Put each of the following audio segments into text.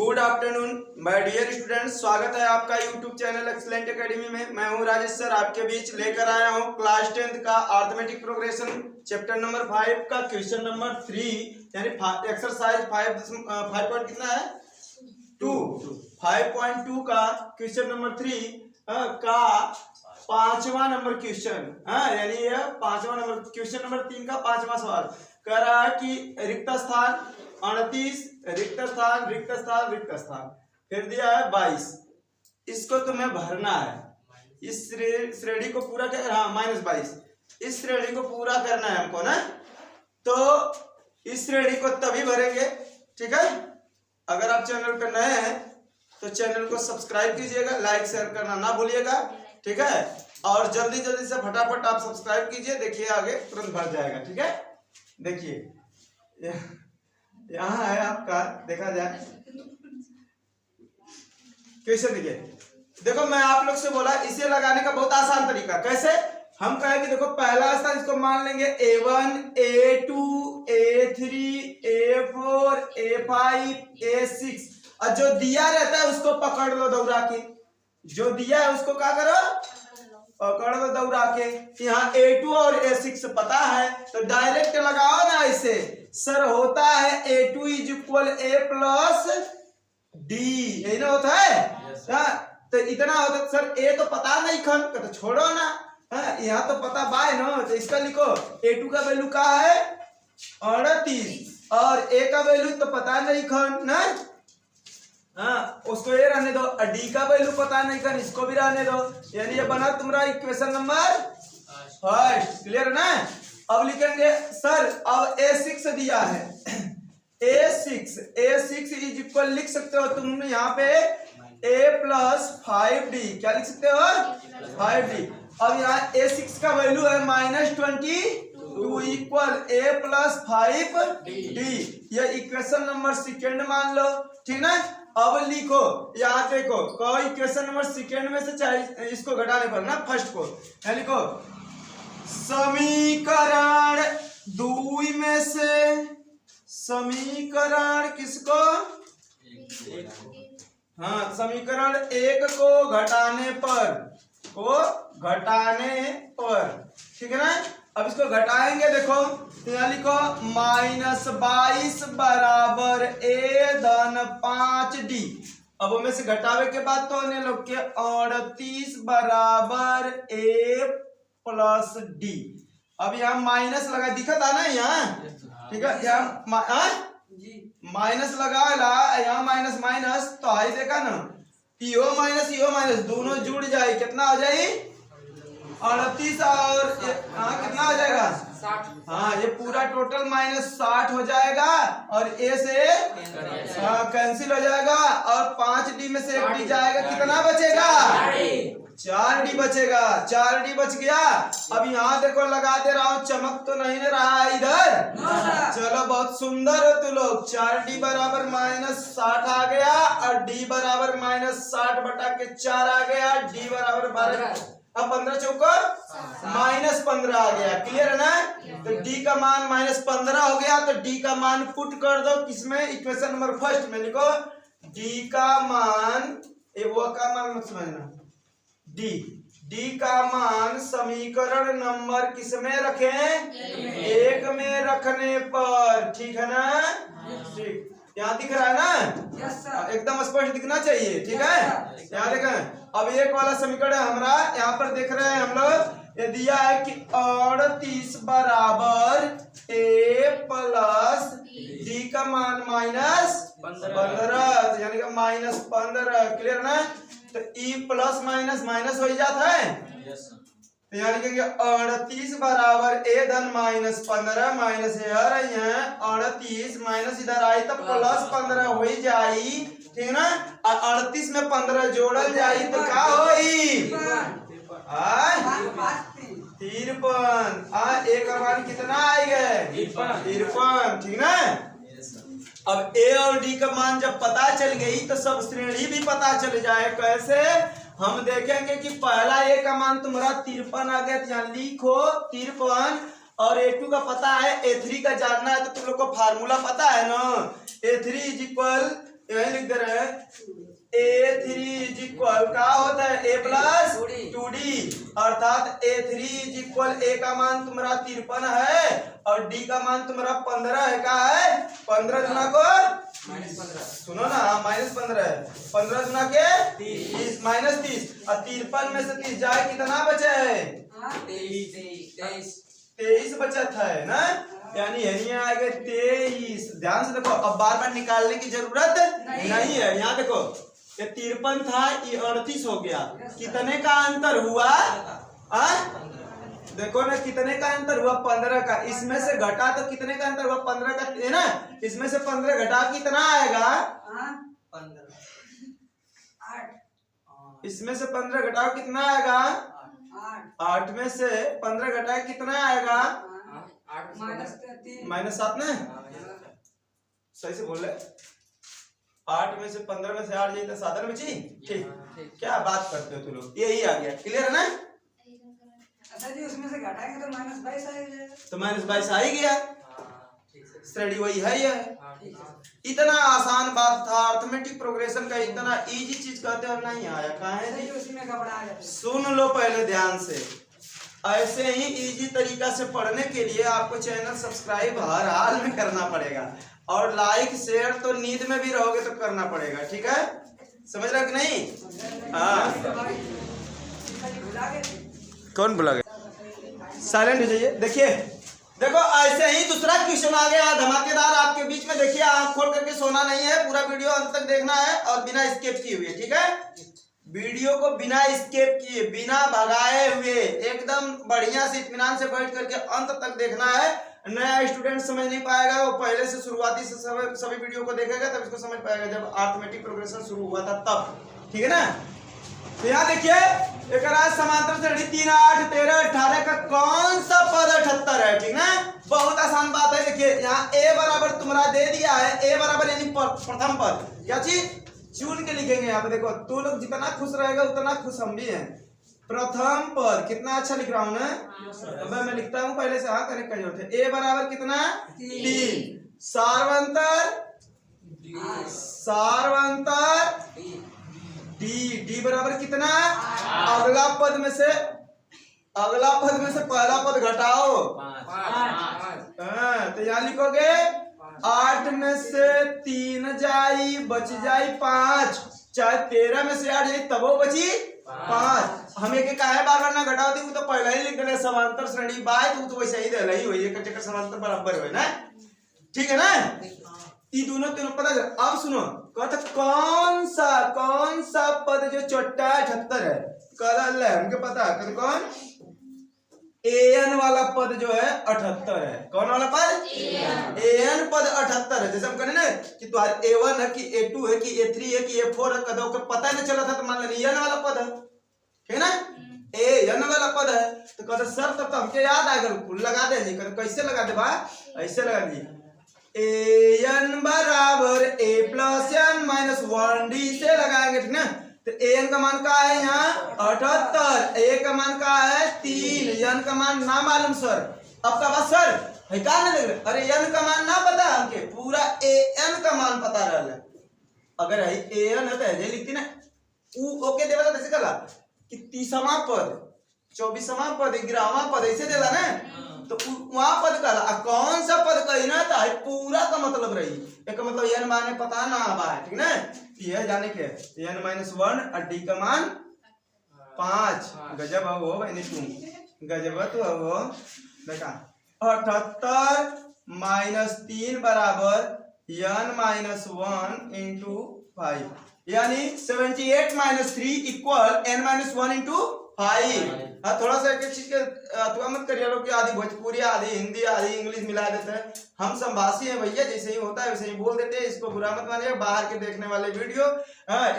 Good afternoon my dear students, स्वागत है आपका यूट्यूब चैनल एक्सीलेंट एकेडमी में। मैं हूं राजेश सर, आपके बीच लेकर आया हूं क्लास 10th का अरिथमेटिक प्रोग्रेशन चैप्टर नंबर 5 का क्वेश्चन नंबर 3 यानी एक्सरसाइज 5 कितना है 2 5.2 का क्वेश्चन नंबर 3 का पांचवा नंबर क्वेश्चन यानी यह पांचवा नंबर क्वेश्चन नंबर 3 का पांचवा सवाल कह रहा है कि रिक्त स्थान 38 रिक्त स्थान फिर दिया है 22। इसको तुम्हें भरना है। इस श्रेणी को पूरा कर -22 इस श्रेणी को पूरा करना है हमको ना। तो इस श्रेणी को तभी भरेंगे, ठीक है। अगर आप चैनल पर नए हैं तो चैनल को सब्सक्राइब कीजिएगा, लाइक शेयर करना ना भूलिएगा, ठीक है। और जल्दी जल्दी से फटाफट आप सब्सक्राइब कीजिए, देखिए आगे तुरंत भर जाएगा, ठीक है। देखिए यहाँ है आपका, देखा जाए कैसे। देखो मैं आप लोग से बोला इसे लगाने का बहुत आसान तरीका कैसे। हम कहेंगे देखो पहला स्थान इसको मान लेंगे A1 A2 A3 A4 A5 A6 और जो दिया रहता है उसको पकड़ लो दौड़ा के। जो दिया है उसको क्या करो, पकड़ लो दौड़ा के। यहाँ A2 और A6 पता है तो डायरेक्ट लगाओ ना इसे। सर होता है A2 = A + D, यही ना होता है। तो इतना होता है सर A तो पता नहीं खन तो छोड़ो ना, यहाँ तो पता बाय ना। तो इसका लिखो A2 का वैल्यू क्या है 38 और A का वैल्यू तो पता नहीं खन ना, उसको ये रहने दो। D का वैल्यू पता नहीं खन, इसको भी रहने दो। यानी ये बना तुम्हारा इक्वेशन नंबर फर्स्ट। क्लियर ना। अब लिखेंगे सर अब A6 दिया है। A6 लिख सकते हो तुम यहाँ पे A + 5D। क्या लिख सकते हो 5D। अब यहाँ A6 का वैल्यू है -22 = A + 5D। ये इक्वेशन नंबर सेकेंड मान लो, ठीक ना। अब लिखो यहाँ देखो कोई इक्वेशन नंबर सेकेंड में से चाहे इसको घटाने पर ना फर्स्ट को यहाँ लिखो समीकरण 2 में से समीकरण किसको समीकरण 1 को घटाने पर ठीक है ना। अब इसको घटाएंगे देखो तो यहाँ लिखो -22 = A - 5D। अब में से घटावे के बाद तो अन्य लोग के 38 = A + D। अब यहाँ माइनस लगा दिखा था ना यहाँ, ठीक है। यहाँ माइनस लगा यहाँ माइनस तो आई देखा ना, यो माइनस दोनों जुड़ जाए कितना हो जाए 38 और कितना हो जाएगा 60। ये पूरा टोटल -60 हो जाएगा और A से कैंसिल हो जाएगा और 5D में से 1D जाएगा। कितना बचेगा 4D बचेगा। 4D बच गया। अब यहाँ देखो लगा दे रहा हूँ, चमक तो नहीं रहा है इधर। चलो बहुत सुंदर हो तू लोग। 4D = -60 आ गया और D = -60/4 आ गया। D = 12। अब 15 चौको -15 आ गया। क्लियर है ना। तो D का मान -15 हो गया तो D का मान पुट कर दो किसमें, इक्वेशन नंबर फर्स्ट में लिखो D का मान, वो का मान मत समझना, D का मान समीकरण नंबर किसमें रखें 1 में रखने पर, ठीक है ना। ठीक यहाँ दिख रहा है ना, एकदम स्पष्ट दिखना चाहिए, ठीक है। यहाँ देखें अब 1 वाला समीकरण हमारा यहाँ पर देख रहे हैं हम लोग। ये दिया है कि 38 = A + D का मान -15 यानी कि -15। क्लियर ना। तो E + माइनस हो जाता है। तो यहाँ लिखेंगे 38 = A धन -15 माइनस है 38 माइनस इधर आई तो +15 हो ही जाई, ठीक ना। और 38 में 15 जोड़ल जाई तो क्या होई 53। A का मान कितना आएगा 53, ठीक ना। अब A और D का मान जब पता चल गई तो सब श्रेणी भी पता चल जाए। कैसे हम देखेंगे कि पहला A का मान तुम्हारा 53 आ गया, यहाँ लिखो 53 और A2 का पता है, A3 का जानना है तो तुम लोग को फार्मूला पता है ना। A3 = यही लिख दे रहे हैं A3 इज इक्वल क्या होता है A प्लस 2D, अर्थात A3 इज इक्वल A का मान तुम्हारा 53 है और D का मान तुम्हारा 15 है। क्या है 15 गुना को -15, सुनो ना -15 है, 15 गुना के 30 -30 और 53 में से 30 जाए कितना बचे है 23 बचत है ना, यानी यही आगे 23। ध्यान से देखो, अब बार बार निकालने की जरूरत नहीं है। यहाँ देखो ये 53 था, ये 38 हो गया, कितने का अंतर हुआ देखो ना कितने का अंतर हुआ 15 का, इसमें से घटा तो कितने का अंतर हुआ 15 का है ना, इसमें से 15 घटा कितना आएगा 15, इसमें से 15 घटाओ कितना आएगा 8 में से 15 घटाए कितना आएगा -7 ना, सही से बोल रहे 8 में से 15 में से 8 जाए तो 7 बची। ठीक, क्या बात करते हो तुम लोग, यही आ गया, क्लियर है ना। अच्छा जी, उसमें से घटाएंगे तो -22 आएगा, तो -22 आ ही गया, श्रेणी वही है। ये इतना आसान बात था, अर्थमेटिक प्रोग्रेशन का इतना इजी चीज कहते हो नहीं आया, कहाँ है जी, उसी में घबरा जाते। सुन लो पहले ध्यान से, ऐसे ही इजी तरीका से पढ़ने के लिए आपको चैनल सब्सक्राइब हर हाल में करना पड़ेगा और लाइक शेयर तो नींद में भी रहोगे तो करना पड़ेगा, ठीक है, समझ रहे कि नहीं। हाँ कौन बुला गया, साइलेंट हो जाइए। देखिए देखो ऐसे ही दूसरा क्वेश्चन आ गया धमाकेदार आपके बीच में, देखिए आंख खोल करके सोना नहीं है, पूरा वीडियो अंत तक देखना है और बिना स्किप किए हुए, ठीक है, वीडियो को बिना स्किप किए बिना भगाए हुए एकदम बढ़िया से इत्मीनान से बैठ करके अंत तक देखना है। नया स्टूडेंट समझ नहीं पाएगा, वो पहले से शुरुआती से सभी वीडियो को देखेगा तब इसको समझ पाएगा, जब अर्थमेटिक प्रोग्रेशन शुरू हुआ था तब, ठीक है ना। तो यहाँ देखिए एक समांतर श्रेणी 3 8 13 18 का कौन सा पद 78 है, ठीक ना, बहुत आसान बात है। देखिए यहाँ a बराबर तुम्हारा दे दिया है, a बराबर यानी प्रथम पद, क्या चीज चुन के लिखेंगे यहाँ पे, देखो तू लोग जितना खुश रहेगा उतना खुश हम भी हैं। प्रथम पद कितना अच्छा लिख रहा हूँ ना, अब मैं लिखता हूँ पहले से, हाँ करेक्ट कर जोड़ते, a बराबर कितना 3, सारवंतर डी बराबर कितना, अगला पद में से पहला पद घटाओ 5, तो यहाँ लिखोगे 8 में से 3 जाई बच जाई 5, चाहे 13 में से 8 जाई तबो बची 5। हमें के काहे बार बार ना घटाओ दी, वो तो पहले ही लिख देले समांतर श्रेणी बाय, तो वैसे ही देला ही होई, एक समांतर बराबर होय ना, ठीक है ना। ये दोनों पता है। अब सुनो कहता कौन सा पद जो चोट्टा 78 है, कहला हमके पता है कौन, an वाला पद जो है 78 है, कौन वाला पद an पद 78 है। जैसे हम कहने ना कि तुम्हारे a1 है कि a2 है कि a3 है कि a4 है, कदों को पता नहीं चला था तो मान लेना an वाला पद है, ठीक है ना, an वाला पद है। तो कहते सर तब तो हमके याद आ गया, लगा दे जी, कैसे लगा दे बा, ऐसे लगा दी an बराबर a plus n minus 1d से लगाएंगे, ठीक ना। तो an का मान का है यहाँ 78, a का मान का है 3, n का मान ना मालूम सर, अब का बात सर है का नहीं लग रहा, अरे n का मान ना पता हमके, पूरा an का मान पता रहा है, अगर है an है तो ऐसे लिखती ना ओके देवा तो ऐसे कला कि 30वां पद 24वां पद 11वां पद ऐसे देला ना, तो वहां पद का कौन सा पद कही ना तो पूरा का मतलब रही, एक मतलब n माने पता ना आवा है, ठीक ना, ये जाने के n -1 और d का मान 5, गजब हो भाई तुम, गजब तो हो। देखा 78 -3 बराबर n -1 इंटू 5, यानी 78 -3 इक्वल n -1 इंटू 5। हाँ थोड़ा सा एक चीज के अथवा मत करिए लोग कि आधी भोजपुरी आधी हिंदी आधी इंग्लिश मिला देते हैं, हम संभाषी हैं भैया, जैसे ही होता है वैसे ही बोल देते हैं, इसको बुरा मत मानिएगा। बाहर के देखने वाले वीडियो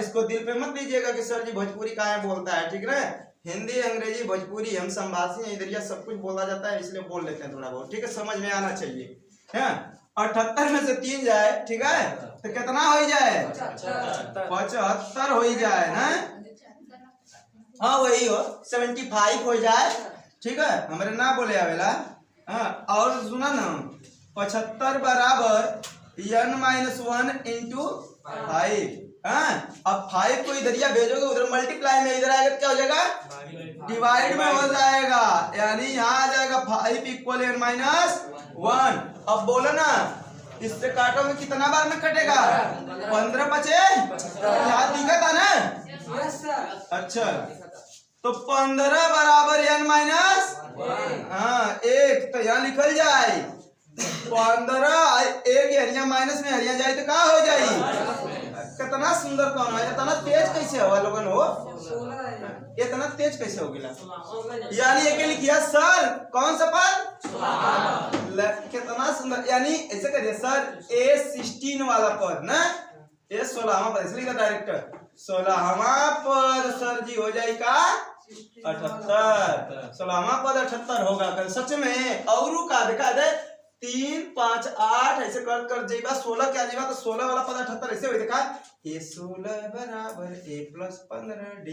इसको दिल पे मत लीजिएगा कि सर जी भोजपुरी कहाँ बोलता है, ठीक है, हिंदी अंग्रेजी भोजपुरी हम संभाषी हैं, इधर सब कुछ बोला जाता है इसलिए बोल लेते हैं थोड़ा बहुत, ठीक है, समझ में आना चाहिए। है 78 में से 3 जाए, ठीक है, तो कितना हो जाए 75 हो जाए ना, हाँ वही हो 75 हो जाए, ठीक है, हमारे ना बोले आवेला। हाँ और सुना ना 75 बराबर n -1 इंटू 5। हाँ, अब 5 को इधर या भेजोगे उधर मल्टीप्लाई में, इधर आएगा तो क्या हो जाएगा, डिवाइड में हो जाएगा, यानी यहाँ आ जाएगा 5 इक्वल n माइनस 1। अब बोलो ना, इससे काटोगे कितना बार में कटेगा, 15 बचे, यहाँ दिखा था ना। Yes sir. अच्छा, तो 15 बराबर n माइनस हाँ 1, तो यहाँ लिखल जाए 15, एक हरिया माइनस में हरिया जाए तो क्या हो जाए। कितना सुंदर कौन है, इतना तेज कैसे हुआ लोगन हो, 16 है। इतना तेज कैसे हो गया, यानी एक लिखिया सर कौन सा पद, कितना सुंदर, यानी ऐसे करिए सर A16 वाला पद ना, ये 16वां पद इसलिए डायरेक्टर 16वां पद सर जी हो जाएगा 78, 16वां पद 78 होगा कर सच में। और का देखा दे 3 5 8 ऐसे कर कर जेबा 16 क्या जेबा तो 16 वाला पद 78 ऐसे हो देखा, ये 16 बराबर A प्लस 15D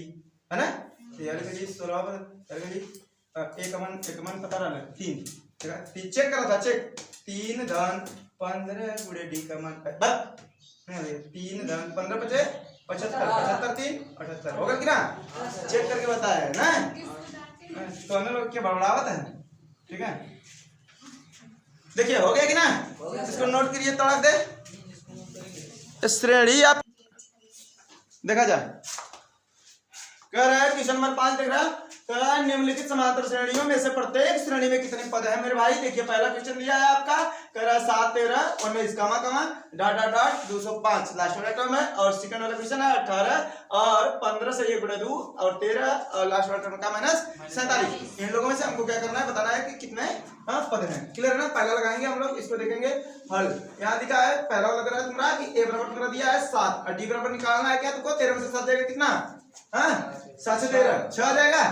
है ना, तो यार के जी 16 बराबर जी एक मन पता रहा 3 चेक करा था, चेक 3 धन 15 गुणे D का मान बस 3 धन 15 बचे 75, 75 3 78 होगा कि ना, चेक करके बताया है ना, तो अन्य लोग क्या बड़बड़ावत है, ठीक है। देखिए हो गया कि ना, इसको नोट करिए, तड़क दे श्रेणी आप देखा जाए, कह रहा है क्वेश्चन नंबर 5 देख रहा है, निम्नलिखित समांतर श्रेणियों में से प्रत्येक श्रेणी में कितने पद है मेरे भाई। देखिए पहला क्वेश्चन दिया है आपका, कह रहा है 7 13 उनमें इसका कमा डॉट डॉट डॉट 205 लास्ट वाला टर्म है, और सेकंड वाला क्वेश्चन है 18 और 15 से ये गुणा 2 और 13 और लास्ट वाला टर्म का माइनस 47। इन लोगों में से हमको क्या करना है, बताना है कि कितने पद हैं, क्लियर है ना। पहला लगाएंगे हम लोग, इसको देखेंगे हल। यहाँ दिखा है पहला लग रहा है तुम्हारा कि a बराबर तुम्हारा दिया है 7 और d बराबर निकालना है क्या तुमको, 13 में से 7 जाएगा कितना, 7 से 13 6 आ जाएगा,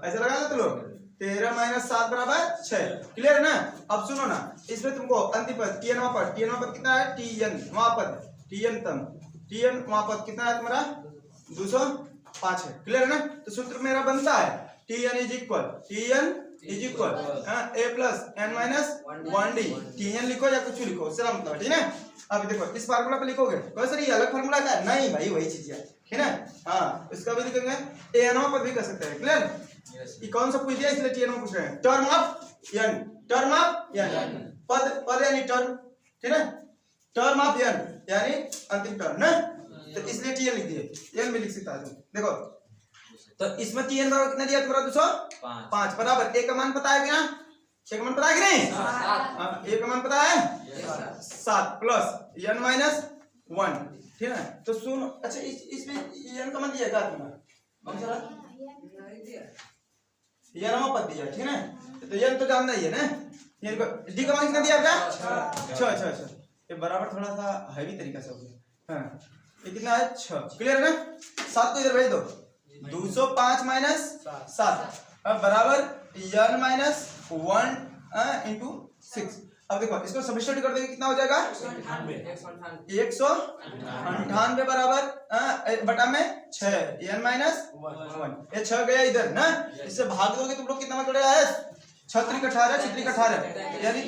ऐसा लगा लो तुम लोग, 13 माइनस 7 बराबर 6, क्लियर है ना। अब सुनो ना, इसमें तुमको अंतिम पद tn पद कितना है, tn वहां पद tn वहां पद कितना है तुम्हारा 205 है, क्लियर है ना। तो सूत्र मेरा बनता है tn is equal a plus n minus 1d, tn लिखो या कुछ लिखो उससे मतलब, ठीक है। अब देखो इस फार्मूला पे लिखोगे, कौन सर ये अलग फार्मूला का नहीं भाई, वही चीज है, ठीक है। हाँ, इसका भी लिखेंगे an पर भी कर सकते हैं, क्लियर। ये कौन सा पूछ दिया इसलिए tn में पूछ रहे हैं, टर्म ऑफ n पद यानी टर्म, ठीक है, टर्म ऑफ n यानी अंतिम टर्म ना, तो इसलिए tn लिख दिए, n भी लिख सकता है। देखो तो इसमें tn बराबर कितना दिया तुम्हारा 205 बराबर a का मान पता है क्या, a का मान पता है कि नहीं, a का मान पता है 7 प्लस n माइनस 1, ठीक है। तो सुन, अच्छा इसमें n का मान दिया क्या तुम्हारा, नहीं दिया, n में पद दिया, ठीक है। तो n तो जानना ही है ना, n को d का मान कितना दिया आपका 6, ये बराबर थोड़ा सा हैवी तरीका से हो गया, हाँ ये कितना है 6, क्लियर है ना। 7 को इधर भेज दो, 205 माइनस 7 बराबर n माइनस 1 इंटू 6। अब देखो इसको सब्स्टिट्यूट कर देंगे कितना हो जाएगा 198 बराबर बटा में 6 n माइनस 1, ये 6 गया इधर ना, इससे भाग दोगे तुम लोग कितना मतलब है 6 3 18 यानी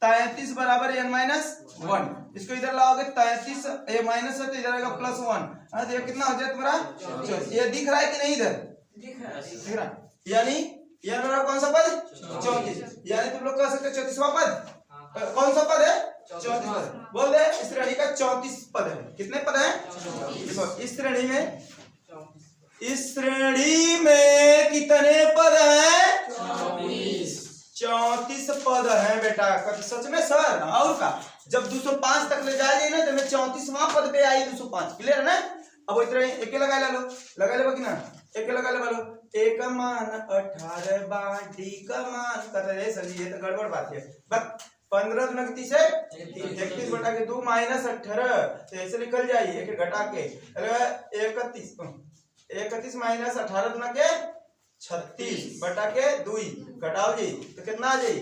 33 बराबर n माइनस 1, इसको इधर लाओगे 33 ये माइनस है तो इधर आएगा प्लस 1, तो ये कितना हो जाए तुम्हारा, ये दिख रहा है कि नहीं इधर दिख रहा है, यानी ये बराबर कौन सा पद 34, यानी तुम लोग कह सकते 34वां पद, कौन सा पद है 34 पद, बोल दे इस श्रेणी का 34 पद है, कितने पद है, देखो इस श्रेणी में कितने पद हैं 34 पद है बेटा, सच में सर, और का जब 205 तक ले जाएगी ना तो मैं 34वां पद पे आई 205, क्लियर है ना। अब इतना एक लगा ले कि ना, एक लगा ले बोलो, a का मान 18 बार d का मान करे सर, ये तो गड़बड़ बात है, बस 15 गुना 30 है 31 बटा के 2 माइनस 18, तो ऐसे निकल जाइए एक घटा के 31 माइनस 18 गुना के 36 बटा के 2 घटाओ जी तो कितना आ जाए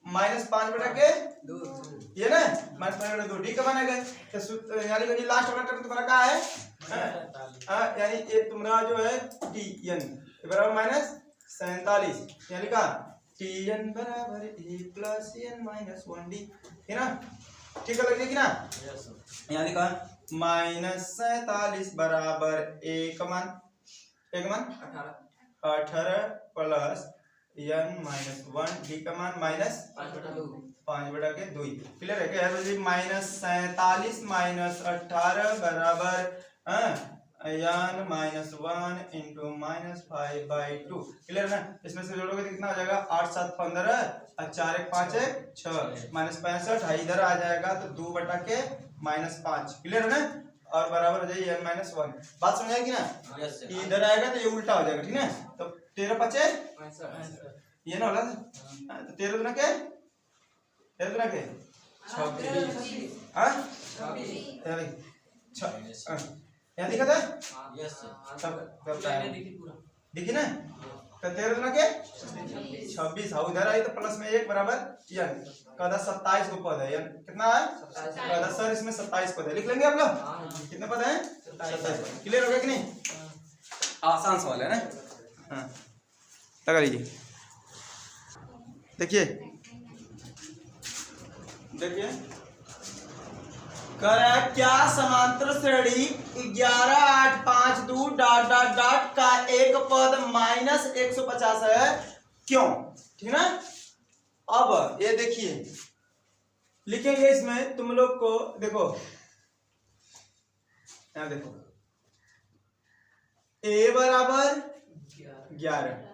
-5 बटा के 2, ये ना -5 बटा 2 d का बना गए, तो यानी कि लास्ट वाला टर्म तुम्हारा क्या है, यानी ये तुम्हारा जो है tn बराबर -47, यानी का tn बराबर a plus n minus 1d, है ना, ठीक है लगे कि ना, यानी का माइनस 47 बराबर एक मान 18 प्लस n माइनस 1 डी का मान माइनस 5/2। क्लियर है क्या? माइनस 47 माइनस 18 बराबर n minus 1 into minus 5/2। Clear है ना? इसमें से जोड़ोगे तो कितना हो जाएगा? 8 7 15 और 4 1 5 1 6 माइनस 65 इधर आ जाएगा तो 2/-5। क्लियर है ना? और बराबर हो जाएगी n माइनस 1। बात समझ आएगी ना? इधर आएगा तो ये उल्टा हो जाएगा। ठीक है? तो 13 5 ये ना होला तो 13 दुना के 26 हाँ यहाँ दिखा था दिखी ना? तो 13 दुना के 26 हाँ उधर आई तो प्लस में 1 बराबर n कदा 27 को पद है। कितना है? कदा सर इसमें 27 पद है। लिख लेंगे आप लोग कितने पद है? 27। क्लियर हो गया कि नहीं? आसान सवाल है ना? हाँ लगा लीजिए। देखिए कह रहा है क्या समांतर श्रेणी 11 8 5 2 डॉट डॉट डॉट का एक पद माइनस 150 है क्यों? ठीक ना? अब ये देखिए लिखेंगे इसमें तुम लोग को देखो यहाँ देखो a बराबर 11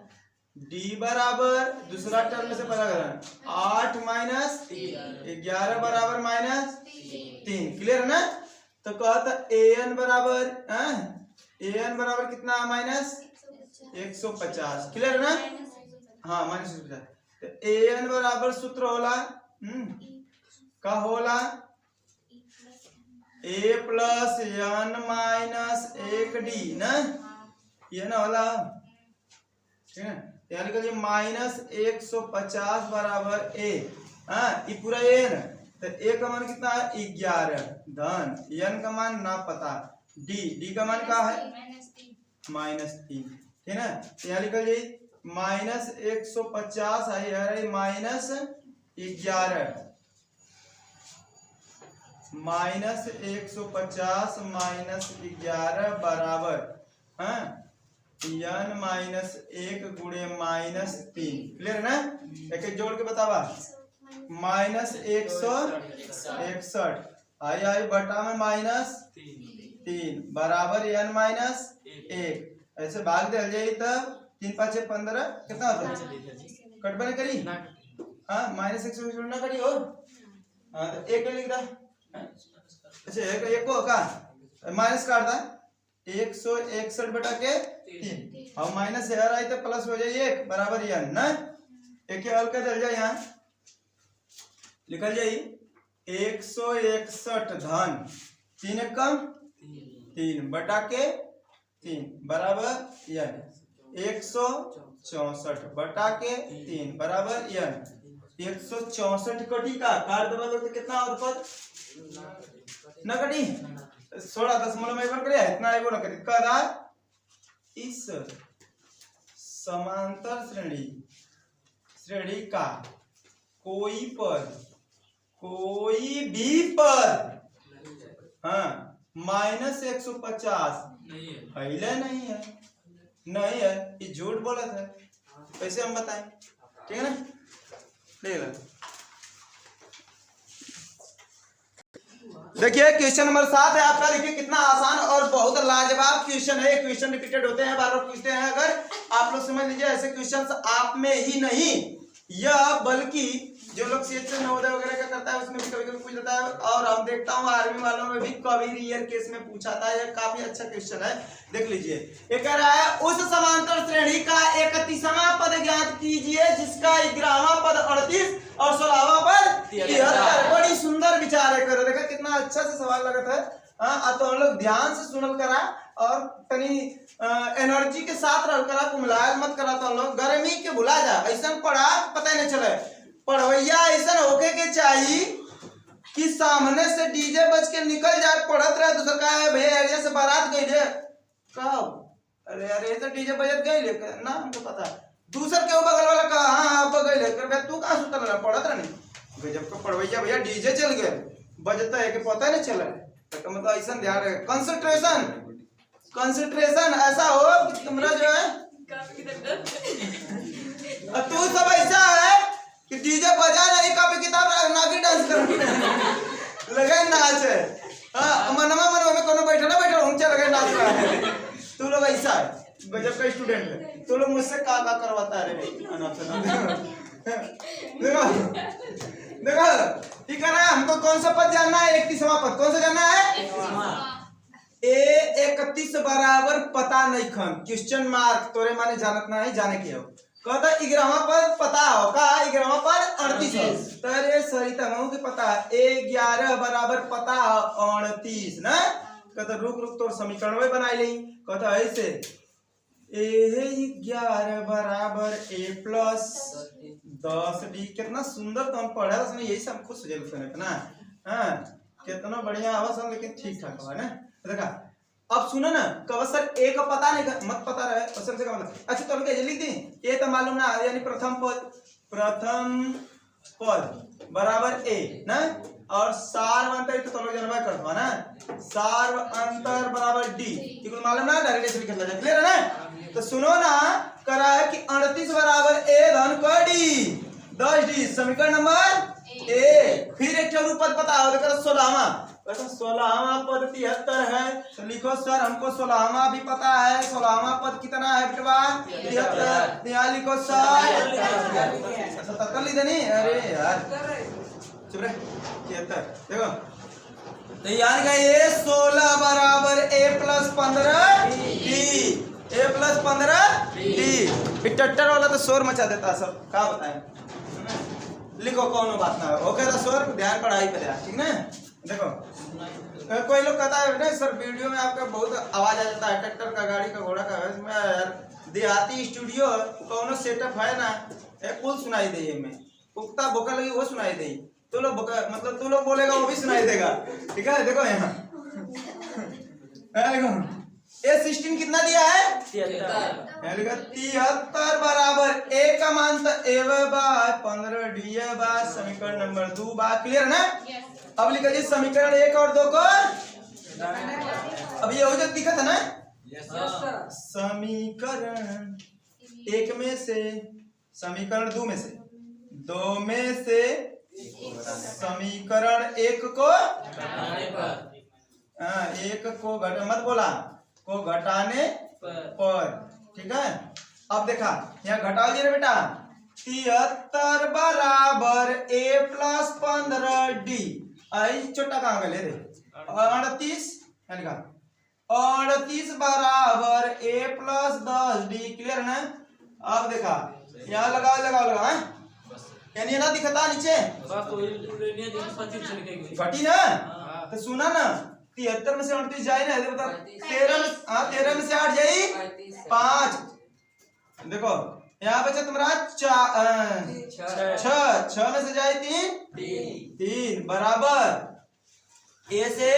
d बराबर दूसरा टर्म में से पता करना 8 माइनस 11 बराबर माइनस 3। क्लियर है ना? तो कहता an बराबर कितना? माइनस 150। क्लियर है ना? हाँ माइनस 150। तो an बराबर सूत्र होला का होला a plus n minus 1d ना? ये ना होला। ठीक है? यहाँ लिखिए माइनस 150 बराबर a। ये पूरा n तो a का मान कितना है? 11 धन n का मान ना पता d का मान क्या है? माइनस 3। ठीक है ना? यहाँ लिखा जाए माइनस 150 है माइनस 11 माइनस 150 माइनस 11 बराबर n माइनस 1 गुणे माइनस 3। क्लियर ना? एक जोड़ के बतावा माइनस 161 आई बटा में माइनस 3 बराबर n माइनस 1। ऐसे भाग दे जाए तो 3 5 6 15 कितना होता है? कटबा नहीं करी? हाँ माइनस 161 ना करी हो। हाँ तो 1 लिख दा। अच्छा एक को का माइनस काट दा 161 बटा के 3 और माइनस यार आई तो प्लस हो जाए 1 बराबर n ना? एक हल कर दे जाए यहाँ लिखल जाए 161 धन 3 कम 3 बटा के 3 बराबर n 164 बटा के 3 बराबर n 164 कटी का काट दबा तो कितना और पद न कटी 16.1 करे इतना एगो न करी कदा इस समांतर श्रेणी का कोई भी पद माइनस 150 नहीं है ये झूठ बोला था। कैसे हम बताएं? ठीक है ना? देखिए क्वेश्चन नंबर 7 है आपका। देखिए कितना आसान और बहुत लाजवाब क्वेश्चन है। क्वेश्चन रिपीटेड होते हैं, बार बार पूछते हैं। अगर आप लोग समझ लीजिए ऐसे क्वेश्चन आप में ही नहीं यह बल्कि जो लोग सीएचएस नवोदय वगैरह का करता है उसमें भी कभी कभी पूछ लेता है। और हम देखता हूँ आर्मी वालों में भी कभी रियर केस में पूछा था। यह काफी अच्छा क्वेश्चन है, देख लीजिए। ये कह रहा है उस समांतर श्रेणी का 31वां पद ज्ञात कीजिए जिसका 11वां पद 38 और 16वां पद 73। बड़ी सुंदर विचार है करो। देखा कितना अच्छा से सवाल लगा था। तो हम लोग ध्यान से सुनल करा और तनी एनर्जी के साथ रह करा, कुमलायल मत करा। तो हम लोग गर्मी के भुला जा, ऐसा पढ़ा पता नहीं चले। पढ़वैया ऐसा होके के चाहिए कि सामने से डीजे बज के निकल जाए, पढ़त रहे दूसरा का है भैया एरिया से बारात गई रे कब? अरे तो डीजे बजत गई ना, हमको पता। दूसर के बगल वाला का हाँ गई ले तू कहाँ सुतल रहा? पढ़त रहे गजब का पढ़वैया भैया, डीजे चल गए बजता है कि पता नहीं चला। तो मतलब ऐसा ध्यान रहे, कंसंट्रेशन कंसंट्रेशन ऐसा हो कि तुम्हारा जो है तू सब ऐसा है कि डीजे बजा नहीं, कॉपी किताब ना की डांस कर लगे नाच है। हाँ मनवा में कोनो बैठा ऊंचा लगे नाच रहा है। तू लोग ऐसा है, गजब का स्टूडेंट है। तू लोग मुझसे का करवाता है देखो देखो ठीक है ना। हमको कौन सा पद जानना है? 31वां पद कौन सा जानना है? ए 31 बराबर पता नहीं खन क्वेश्चन मार्क तोरे माने जानत ना है जाने के हो। कहता 11वां पद पता हो का 11वां पद 38 तरे सरिता मऊ के पता है 11 बराबर पता हो 38 ना। कहता रुक तो समीकरण में बनाई ली। कहता ऐसे ए 11 बराबर a प्लस 10d। कितना सुंदर तो हम पढ़ा था, यही सब खुश हो जाए ना। हाँ कितना बढ़िया आवाज है, लेकिन ठीक ठाक है ना। देखा अब सुनो ना, कब सर ए का पता नहीं मत पता रहे सर से का मतलब। अच्छा तो क्या लिख दी ए तो मालूम ना, यानी प्रथम पद बराबर ए ना, और सार अंतर तो तुम जनवा कर दो ना, सार अंतर बराबर डी इक्वल मालूम ना, डायरेक्ट ऐसे लिख लेना क्लियर है ना। तो सुनो ना करा है कि 38 बराबर ए धन का डी 10d समीकरण नंबर ए। फिर एक रूपद पता हो तो 16वां 16वां पद 73 है। तो लिखो सर हमको 16वां भी पता है। 16वां पद कितना है बेटा? 73। यहाँ लिखो सर 77 ली देनी। अरे यार चुप रहे 73 देखो। तो यार का ये 16 बराबर a plus 15d a plus 15d। टट्टर वाला तो शोर मचा देता सब, क्या बताएं। लिखो कौन बात ना ओके तो शोर ध्यान पढ़ाई पे ध्यान ठीक ना। देखो कोई लोग कहता है ना सर वीडियो में आपका बहुत आवाज आ जाता है, ट्रैक्टर का गाड़ी का घोड़ा का। इसमें यार देहाती स्टूडियो कौन सेटअप है ना, कुल सुनाई दे में पुख्ता बोका लगी वो सुनाई दे। तू लोग मतलब तू लोग बोलेगा वो भी सुनाई देगा ठीक है। देखो यहाँ देखो A16 कितना दिया है? 73 बराबर ए का मान तो ए बाय 15d बाय समीकरण नंबर 2 बाय क्लियर है ना। अब लिखा जी समीकरण 1 और 2 को। अब ये हो जो दिखा था ना समीकरण 1 में से समीकरण 2 में से 2 में से समीकरण 1 को एक को घट मत बोला को घटाने पर ठीक है। अब देखा यहाँ घटाओ जी रे बेटा 73 बराबर a प्लस 15d आई छोटा कहाँ गए रे 38 लिखा 38 बराबर a प्लस 10d क्लियर ना। अब देखा यहाँ लगाओ लगाओ लगाओ यानी ना दिखता नीचे घटी ना। तो सुना ना 73 में से 38 जाए ना बता 13 में से 8 जाई 5। देखो यहाँ बचा तुम्हारा 6 में से जाए 3 बराबर ए से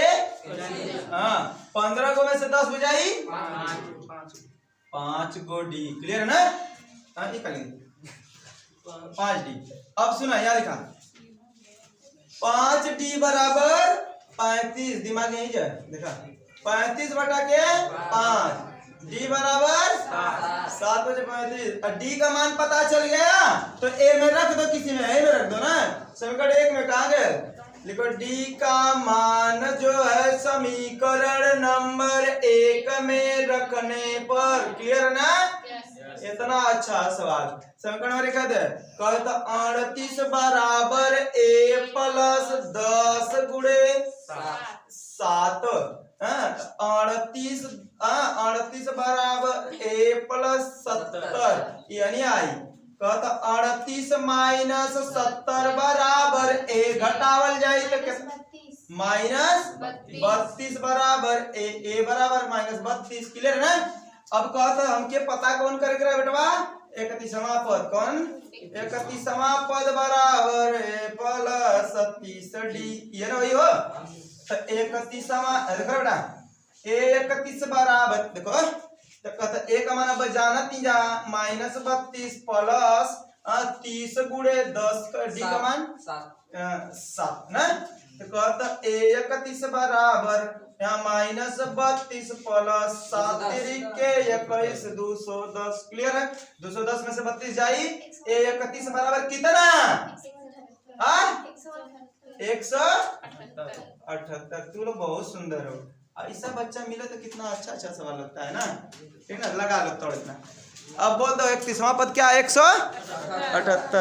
15 को में से 10 बजाई 5 गो डी क्लियर है ना। हाँ ये 5d। अब सुना यहाँ लिखा 5d बराबर 35 दिमाग यही जाए देखा 35 बटा के 5 d बराबर 7 बजे 35 और d का मान पता चल गया तो a में रख दो, किसी में a में रख दो ना। समीकरण 1 में कहा गया लिखो d का मान जो है समीकरण नंबर 1 में रखने पर क्लियर है ना। इतना अच्छा सवाल समीकरण नंबर 1 है कहता 38 बराबर a प्लस 10 गुणे 7 38 बराबर a प्लस 70 यानी आई कहता 38 माइनस 70 बराबर a घटावल जाए तो कितना माइनस 32 बराबर a बराबर माइनस 32 क्लियर है ना। अब कहता हमके पता कौन करेगा बेटवा 31वां पद कौन 31वां पद बराबर a प्लस 30d ये ना वही हो। तो 31वां देखो बेटा a 31 बराबर देखो तो कहता a का मान अब जाना तीजा माइनस 32 प्लस 30 गुणे 10 का d का मान 7 ना। तो कहता 31 बराबर यहाँ -32 प्लस 7 के 21 210 क्लियर है। 210 में से 32 जाई 31 बराबर कितना 178। तू लोग बहुत सुंदर हो। ऐसा बच्चा मिले तो कितना अच्छा अच्छा सवाल लगता है ना। ठीक ना, लगा लो थोड़ा इतना। अब बोल दो 31वां पद क्या 178।